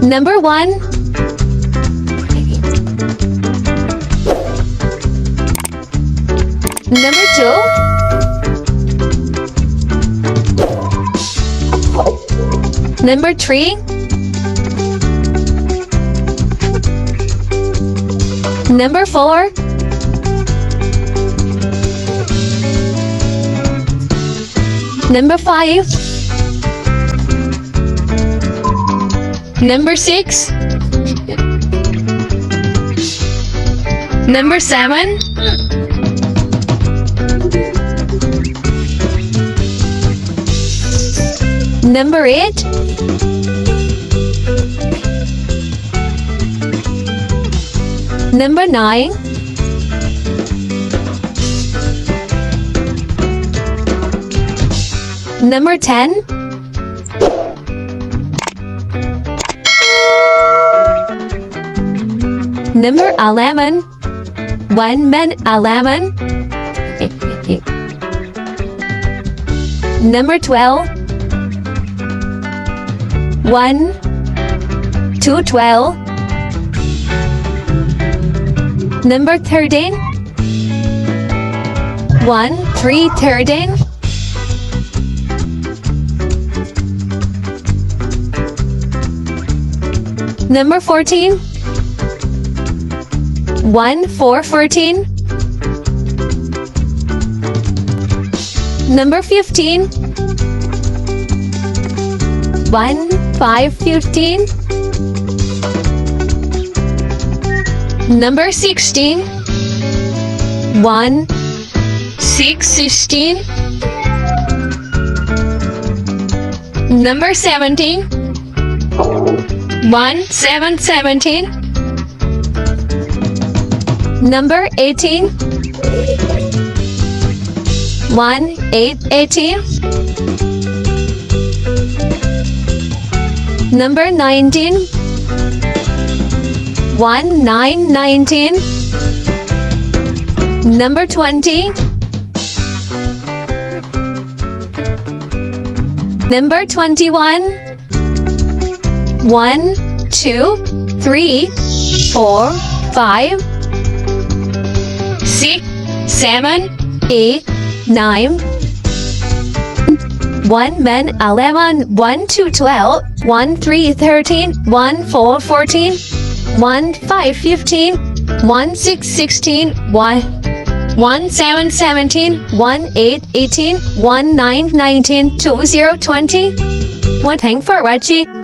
Number 1. Number 2. Number 3. Number 4. Number 5. Number 6. Number 7. Number 8. Number 9. Number 10. Number 11. 1 man 11. Number 12. 1 2 12. Number 13. 1 3 13. Number 14. 1 4 14. Number 15. 1 5 15. Number 16. 1 6 16. Number 17. 1 7 17. Number 18. 1 8 18. Number 19. 1 9 19. Number 20. Number 21. 1 2 3 4 5 6 7 8 9. 1 man 11. 1 2 12. 1 3 13. 1 4 14. 1 5 15. 1 6 16. 1 7 17. 1 8 18. 1 9 19. 2 0 20. 1 thanks for watching.